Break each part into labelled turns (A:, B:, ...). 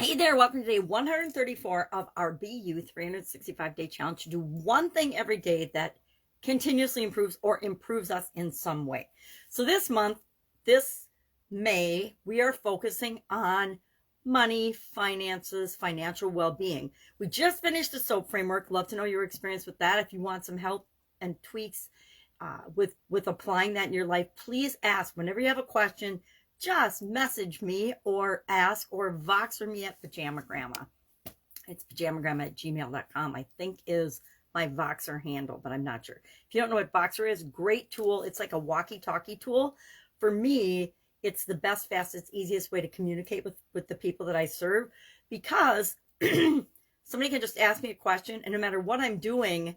A: Hey there, welcome to day 134 of our BU 365-day challenge to do one thing every day that continuously improves or improves us in some way. So this month, this May, we are focusing on money, finances, financial well-being. We just finished a SOAP framework. Love to know your experience with that. If you want some help and tweaks with applying that in your life, please ask. Whenever you have a question, just message me or ask or Voxer me at Pajamagramma. It's pajamagramma@gmail.com, I think is my Voxer handle, but I'm not sure. If you don't know what Voxer is, great tool. It's like a walkie-talkie tool. For me, it's the best, fastest, easiest way to communicate with the people that I serve, because somebody can just ask me a question, and no matter what I'm doing,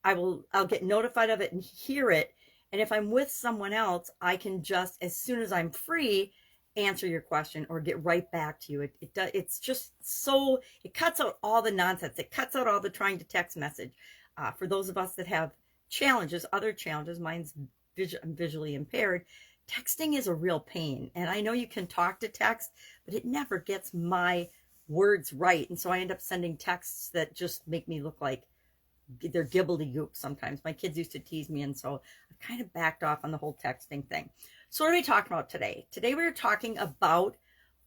A: I'll get notified of it and hear it. And if I'm with someone else, I can just, as soon as I'm free, answer your question or get right back to you. It's just so, it cuts out all the nonsense. It cuts out all the trying to text message. For those of us that have challenges, other challenges, mine's I'm visually impaired, texting is a real pain. And I know you can talk to text, but it never gets my words right. And so I end up sending texts that just make me look like they're gibbledy-gook sometimes. My kids used to tease me, and so I've kind of backed off on the whole texting thing. So what are we talking about today? Today we're talking about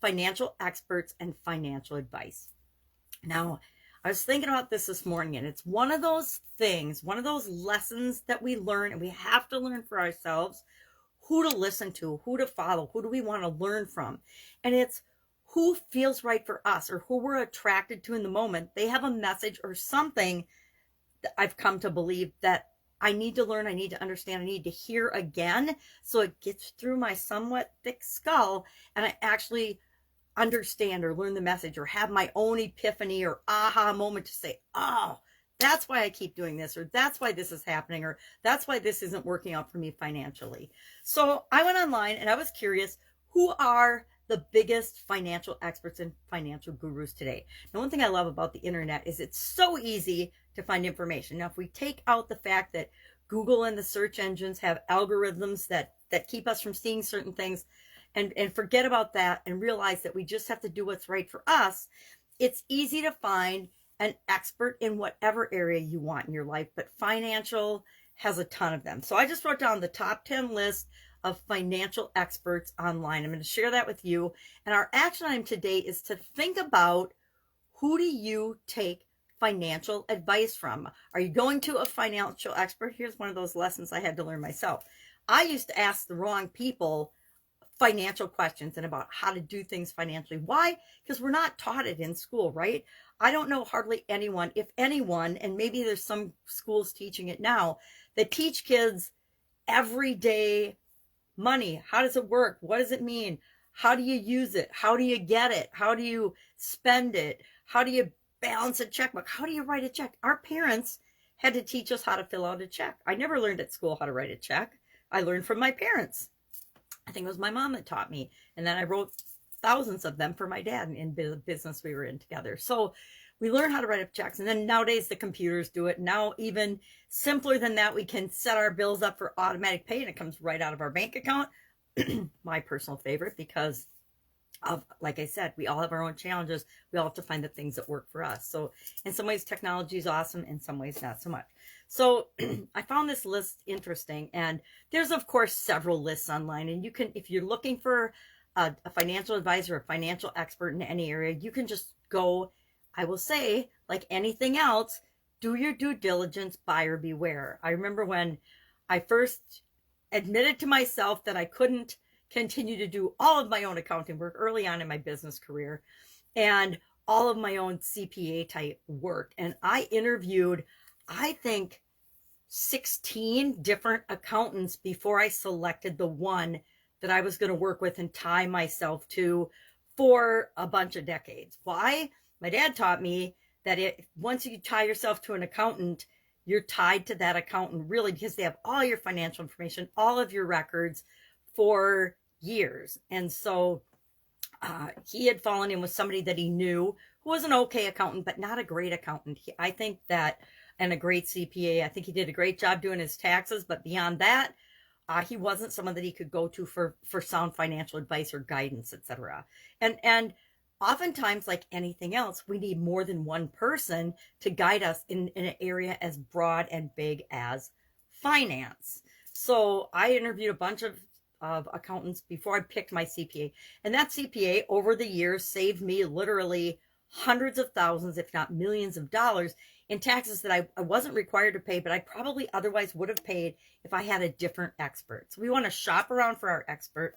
A: financial experts and financial advice. Now, I was thinking about this morning, and it's one of those things, one of those lessons that we learn, and we have to learn for ourselves who to listen to, who to follow, who do we want to learn from. And it's who feels right for us or who we're attracted to in the moment. They have a message or something I've come to believe that I need to learn, I need to understand, I need to hear again, so it gets through my somewhat thick skull and I actually understand or learn the message or have my own epiphany or aha moment to say, oh, that's why I keep doing this, or that's why this is happening, or that's why this isn't working out for me financially. So I went online and I was curious, who are the biggest financial experts and financial gurus today? Now, one thing I love about the internet is it's so easy to find information. Now, if we take out the fact that Google and the search engines have algorithms that keep us from seeing certain things, and forget about that and realize that we just have to do what's right for us, it's easy to find an expert in whatever area you want in your life, but financial has a ton of them. So I just wrote down the top 10 list of financial experts online. I'm going to share that with you. And our action item today is to think about, who do you take financial advice from? Are you going to a financial expert? Here's one of those lessons I had to learn myself. I used to ask the wrong people financial questions and about how to do things financially. Why? Because we're not taught it in school, right? I don't know hardly anyone, if anyone, and maybe there's some schools teaching it now, that teach kids everyday money. How does it work? What does it mean? How do you use it? How do you get it? How do you spend it? How do you balance a checkbook? How do you write a check? Our parents had to teach us how to fill out a check. I never learned at school how to write a check. I learned from my parents. I think it was my mom that taught me. And then I wrote thousands of them for my dad in the business we were in together. So we learn how to write up checks. And then nowadays the computers do it. Now, even simpler than that, we can set our bills up for automatic pay and it comes right out of our bank account. My personal favorite, because of, like I said, we all have our own challenges. We all have to find the things that work for us. So in some ways, technology is awesome. In some ways, not so much. So I found this list interesting. And there's, of course, several lists online. And you can, if you're looking for a financial advisor, a financial expert in any area, you can just go. I will say, like anything else, do your due diligence, buyer beware. I remember when I first admitted to myself that I couldn't continue to do all of my own accounting work early on in my business career and all of my own CPA type work. And I interviewed, I think, 16 different accountants before I selected the one that I was going to work with and tie myself to for a bunch of decades. Why? My dad taught me that once you tie yourself to an accountant, you're tied to that accountant really, because they have all your financial information, all of your records for years. And so he had fallen in with somebody that he knew who was an okay accountant, but not a great accountant. I think that, and a great CPA. I think he did a great job doing his taxes, but beyond that, he wasn't someone that he could go to for sound financial advice or guidance, etc. And oftentimes, like anything else, we need more than one person to guide us in an area as broad and big as finance. So I interviewed a bunch of accountants before I picked my CPA. And that CPA over the years saved me literally hundreds of thousands, if not millions of dollars in taxes that I wasn't required to pay, but I probably otherwise would have paid if I had a different expert. So we want to shop around for our expert.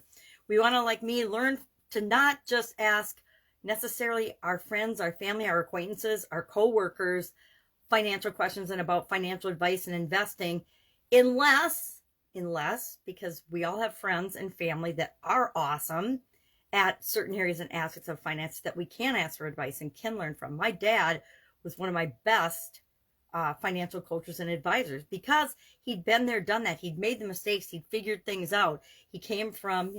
A: We want to, like me, learn to not just ask necessarily our friends, our family, our acquaintances, our coworkers financial questions and about financial advice and investing, unless because we all have friends and family that are awesome at certain areas and aspects of finance that we can ask for advice and can learn from. My dad was one of my best financial coaches and advisors because he'd been there, done that. He'd made the mistakes. He'd figured things out. He came from,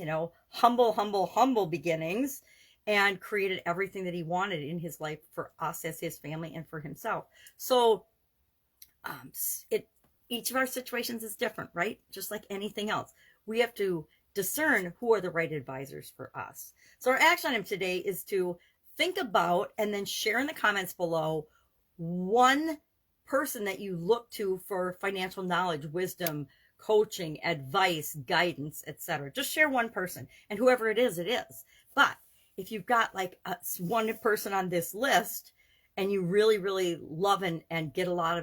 A: humble beginnings and created everything that he wanted in his life for us as his family and for himself. So each of our situations is different, right? Just like anything else. We have to discern who are the right advisors for us. So our action item today is to think about and then share in the comments below one person that you look to for financial knowledge, wisdom, coaching, advice, guidance, etc. Just share one person, and whoever it is, it is. But if you've got like one person on this list and you really, really love and get a lot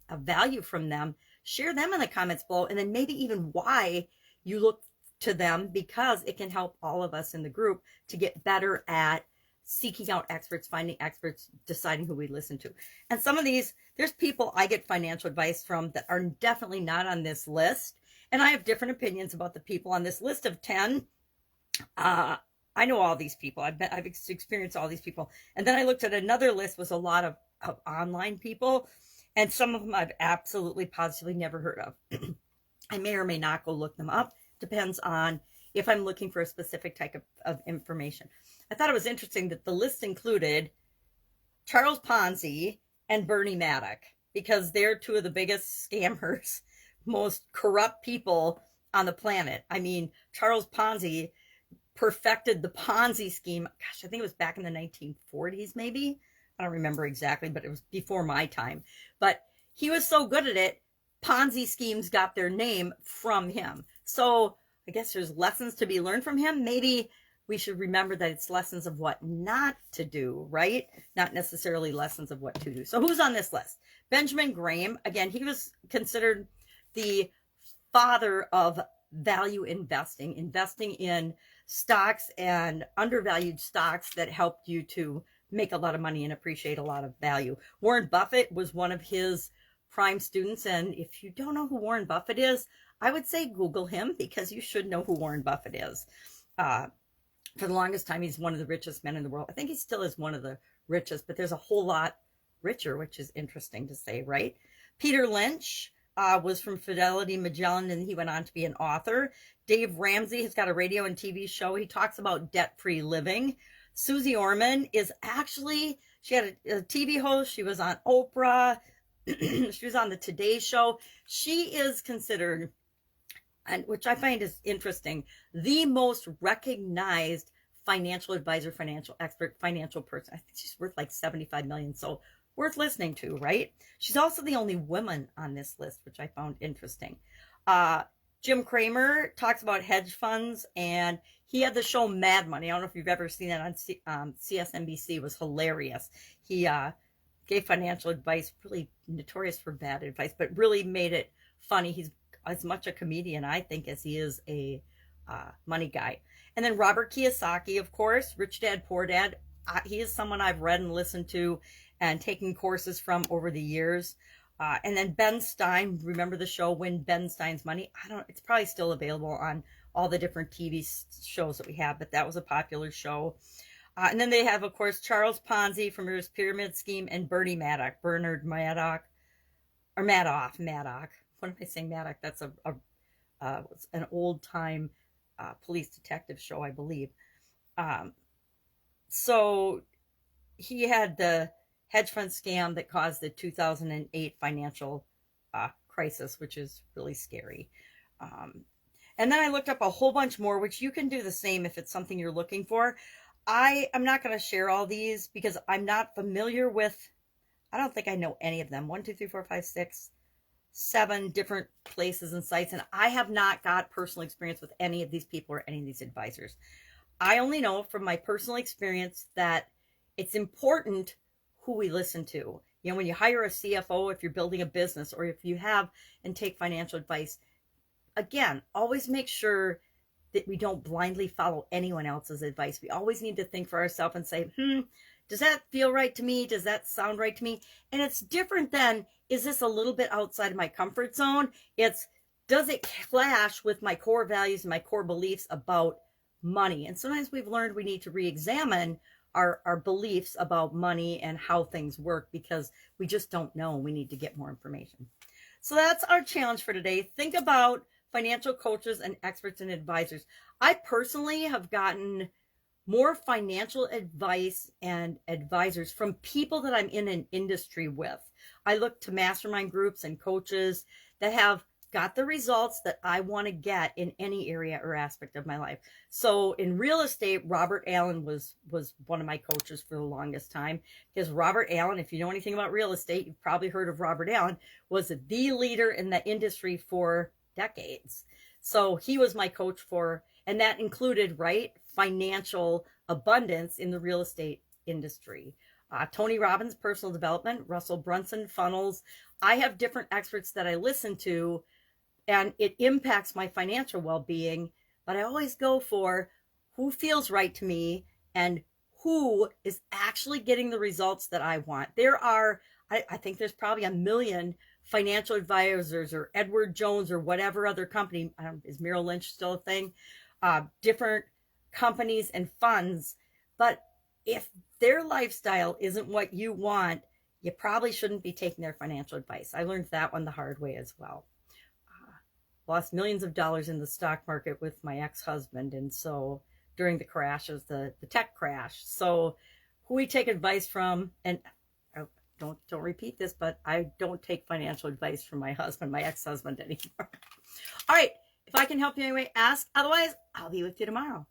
A: of value from them, share them in the comments below, and then maybe even why you look to them, because it can help all of us in the group to get better at seeking out experts, finding experts, deciding who we listen to. And some of these, there's people I get financial advice from that are definitely not on this list. And I have different opinions about the people on this list of 10. I know all these people. I've experienced all these people. And then I looked at another list with a lot of online people. And some of them I've absolutely positively never heard of. I may or may not go look them up. Depends on if I'm looking for a specific type of information. I thought it was interesting that the list included Charles Ponzi and Bernie Madoff, because they're two of the biggest scammers, most corrupt people on the planet. I mean, Charles Ponzi perfected the Ponzi scheme. Gosh, I think it was back in the 1940s, maybe. I don't remember exactly, but it was before my time. But he was so good at it, Ponzi schemes got their name from him. So I guess there's lessons to be learned from him. Maybe we should remember that it's lessons of what not to do, right? Not necessarily lessons of what to do. So who's on this list? Benjamin Graham. Again, he was considered the father of value investing in stocks and undervalued stocks that helped you to make a lot of money and appreciate a lot of value. Warren Buffett was one of his prime students. And if you don't know who Warren Buffett is, I would say Google him, because you should know who Warren Buffett is. For the longest time, he's one of the richest men in the world. I think he still is one of the richest, but there's a whole lot richer, which is interesting to say, right? Peter Lynch was from Fidelity Magellan, and he went on to be an author. Dave Ramsey has got a radio and TV show. He talks about debt-free living. Susie Orman is actually, she had a TV host. She was on Oprah. She was on the Today Show. She is considered, and which I find is interesting, the most recognized financial advisor, financial expert, financial person. I think she's worth like 75 million. So worth listening to, right? She's also the only woman on this list, which I found interesting. Jim Cramer talks about hedge funds, and he had the show Mad Money. I don't know if you've ever seen that on CSNBC. It was hilarious. He gave financial advice, really notorious for bad advice, but really made it funny. He's as much a comedian, I think, as he is a money guy. And then Robert Kiyosaki, of course, Rich Dad, Poor Dad. He is someone I've read and listened to and taken courses from over the years. And then Ben Stein, remember the show Win Ben Stein's Money? It's probably still available on all the different TV shows that we have, but that was a popular show. And then they have, of course, Charles Ponzi from his pyramid scheme, and Bernie Madoff, Bernard Madoff, or Madoff. What am I saying, Madoff? That's an old time police detective show, I believe. So he had the hedge fund scam that caused the 2008 financial crisis, which is really scary. And then I looked up a whole bunch more, which you can do the same if it's something you're looking for. I am not going to share all these because I'm not familiar with, I don't think I know any of them. 1, 2, 3, 4, 5, 6, 7 different places and sites. And I have not got personal experience with any of these people or any of these advisors. I only know from my personal experience that it's important who we listen to. You know, when you hire a CFO, if you're building a business, or if you have and take financial advice, again, always make sure that we don't blindly follow anyone else's advice. We always need to think for ourselves and say, does that feel right to me? Does that sound right to me? And it's different than, is this a little bit outside of my comfort zone? It's, does it clash with my core values and my core beliefs about money? And sometimes we've learned we need to re-examine our beliefs about money and how things work because we just don't know. We need to get more information. So that's our challenge for today. Think about financial coaches and experts and advisors. I personally have gotten more financial advice and advisors from people that I'm in an industry with. I look to mastermind groups and coaches that have got the results that I want to get in any area or aspect of my life. So in real estate, Robert Allen was one of my coaches for the longest time, because Robert Allen, if you know anything about real estate, you've probably heard of Robert Allen, was the leader in the industry for decades. So he was my coach for, and that included, right, financial abundance in the real estate industry. Tony Robbins, personal development, Russell Brunson, funnels. I have different experts that I listen to, and it impacts my financial well-being, but I always go for who feels right to me and who is actually getting the results that I want. There are, I think there's probably a million financial advisors or Edward Jones or whatever other company, is Merrill Lynch still a thing? Different companies and funds, but if their lifestyle isn't what you want, you probably shouldn't be taking their financial advice. I learned that one the hard way as well. Lost millions of dollars in the stock market with my ex-husband, and so during the crashes, the tech crash. So who we take advice from, and don't repeat this, but I don't take financial advice from my husband, my ex-husband, anymore. All right, if I can help you anyway, ask. Otherwise, I'll be with you tomorrow.